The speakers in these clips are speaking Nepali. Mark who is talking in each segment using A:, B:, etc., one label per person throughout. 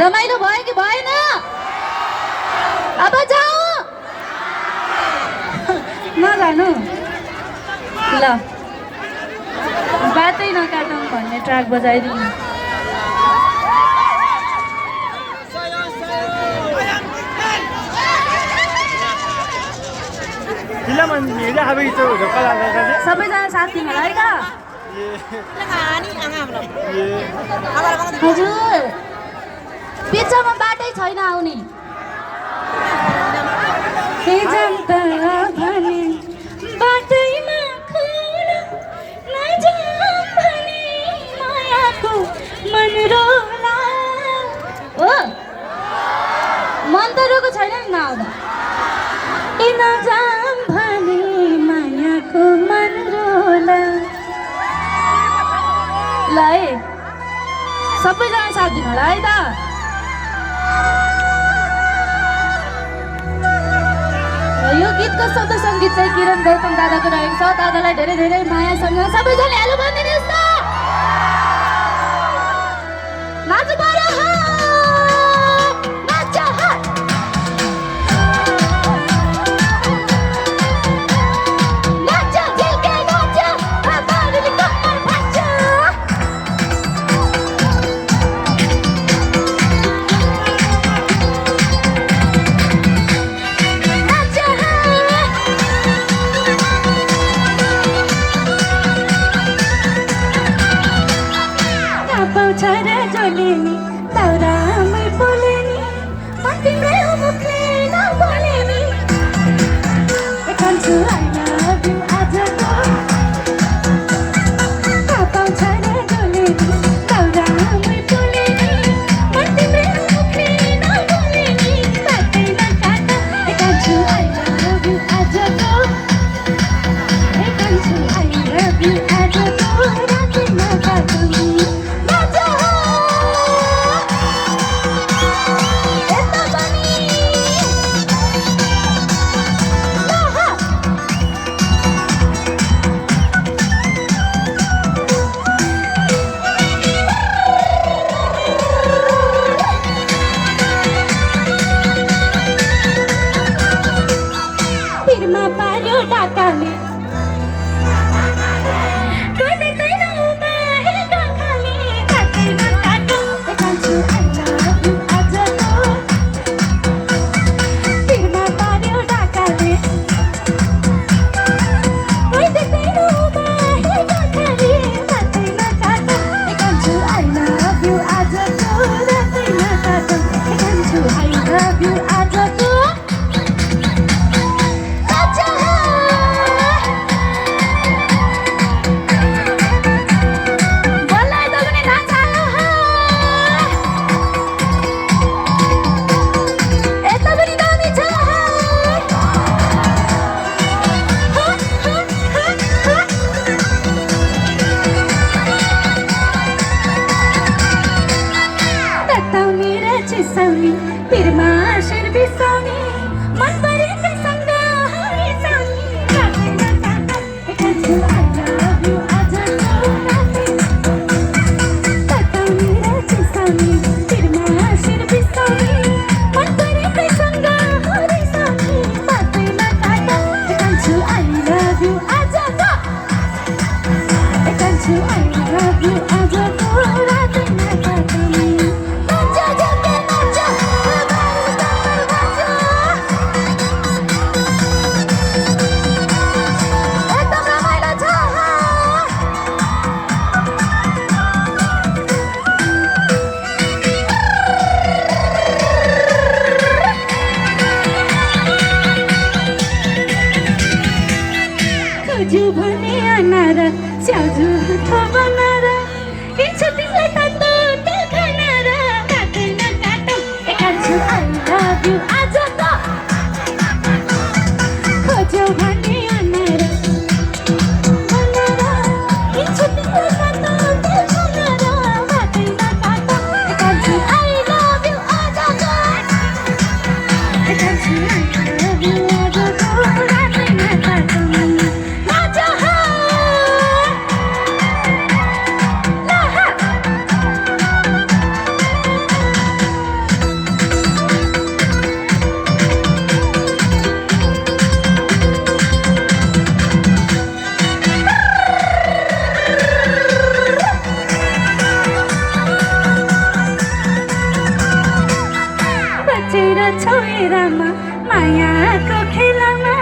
A: रमाइलो भयो कि भएन? अब जाऊ नजानु ल बाटै नकाटौँ भन्ने ट्र्याक बजाइदिउँ सबैजना साथ दिनु है त हजुर बिचमा बाटै छैन आउने बाटैमा मायाको मन रोला हो मन त रोको छैन नि नआउँदा नजाम भने मायाको मन रोला ल है सबैजना साथ दिनु होला है त यो गीतको शब्द सङ्गीत चाहिँ किरण गौतम दादाको रहेको छ दादालाई धेरै धेरै मायासँग सबैजनाले हेलो भनिदिनुहोस् त नाच्नु पर्यो नाच नाच झिल्के नाच बाबाले कम्मर भाँच्छ छरा जोलेनी दाउरामै बोलेनी म तिम्रै हो मुखले नबोलेनी कान्छु I love you आजको छरा जोलेनी दाउरामै बोलेनी म तिम्रै हो मुखले नबोलेनी बाटै नकाट कान्छु I love you आजको कान्छु I love you आजको रातै नकाट छोएरमा मायाको खेलामा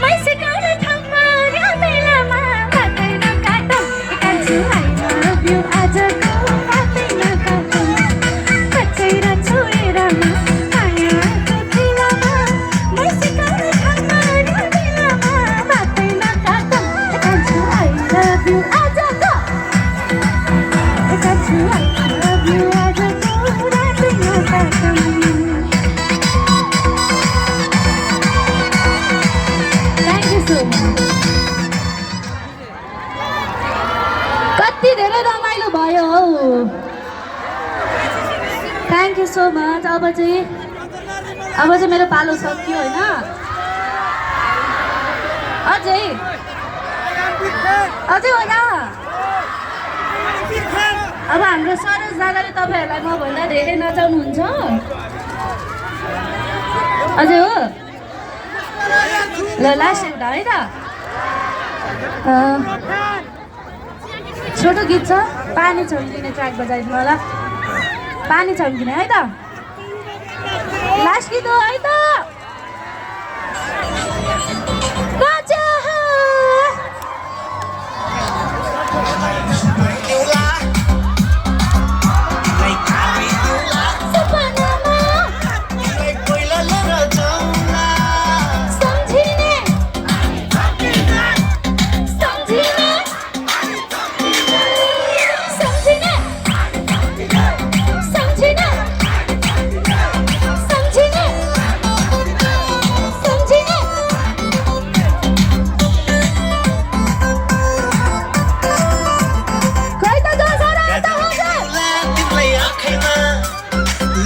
A: मै सिकाउने ठाउँमा यो बेलामा बाटै नकाटौँ कान्छु आई लभ यु आजको बाटै नकाटौँ बाटै छोएरमा मायाको खेलामा मै सिकाउने ठाउँमा यो बेलामा बाटै नकाटौँ कान्छु आई लभ यु आजको कान्छु आई लभ यु आजको बाटै नकाटौँ। कति धेरै रमाइलो भयो हौ। Thank you so much. अब चाहिँ मेरो पालो सक्यो होइन, अझै होइन। अब हाम्रो सरोज दादाले तपाईँहरूलाई मभन्दा धेरै नचाउनुहुन्छ अझै हो। ल लास्ट एउटा है त, छोटो गीत छ, पानी छम्किने ट्र्याक बजाइदिनु होला, पानी छम्किने है त, लास्ट गीत हो है त।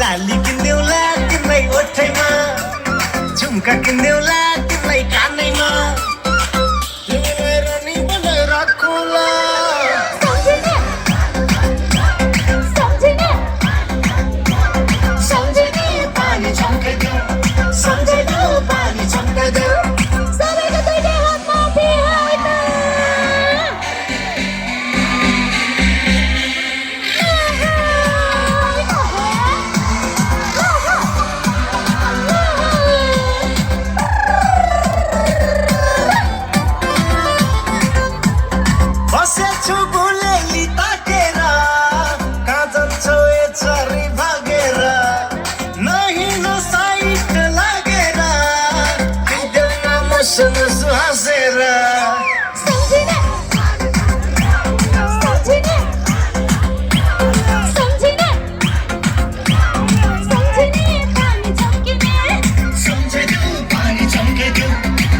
B: लाली किन्देउला तिमीलाई ओठैमा, झुम्का किन्देउला तिमीलाई कानैमा, तिमीलाई रानी बनाएर राखौँला। सम्झिने पानी छम्काइदेऊ, सम्झिदेऊ पानी छम्काइदेऊ, सबैको दुईटै हात माथि होइन। बसेछु गुलेली ताकेर, कहाँ जान्छौ यसरी भागेर, नहिँड साइट लागेर, आइदेऊ न मसँग हाँसेर। सम्झिने पानी छम्किने, सम्झिदेऊ पानी छम्काइदेऊ,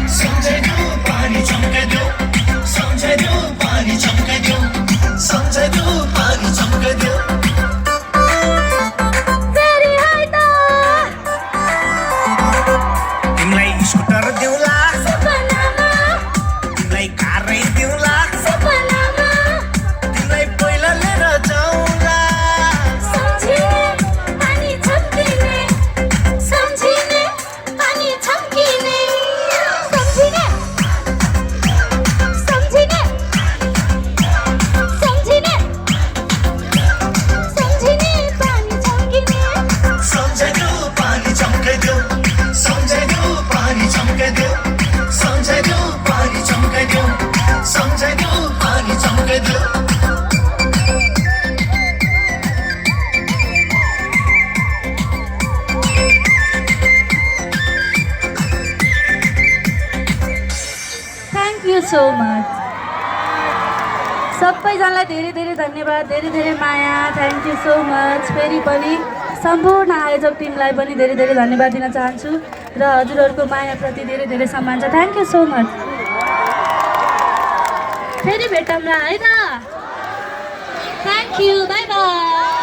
B: सम्झिदेऊ पानी छम्काइदेऊ, सम्झिदेऊ पानी छम्काइदेऊ, सम्झिदेऊ पानी छम्काइदेऊ।
A: फेरि है त
B: तिमीलाई स्कुटर देऊला,
A: सपनामा
B: तिमीलाई कारै देऊला,
A: सपनामा
B: तिमीलाई पहिला लिएर जाउँला।
A: सम्झिने पानी छम्किने, सम्झिने पानी छम्किने, सम्झिने सम्झिने सम्झिने सम्झिने पानी छम्किने,
B: सम्झिदेऊ पानी छम्काइदेऊ, सम्झिदेऊ पानी छम्काइदेऊ, सम्झिदेऊ पानी छम्काइदेऊ, सम्झिदेऊ पानी छम्काइदेऊ।
A: Thank you so much. सबैजनालाई धेरै धेरै धन्यवाद, धेरै धेरै माया। Thank you so much. फेरि पनि सम्पूर्ण आयोजक टिमलाई पनि धेरै धेरै धन्यवाद दिन चाहन्छु र हजुरहरूको मायाप्रति धेरै धेरै सम्मान छ। Thank you so much. फेरि भेटौँला है त। Thank you, by by.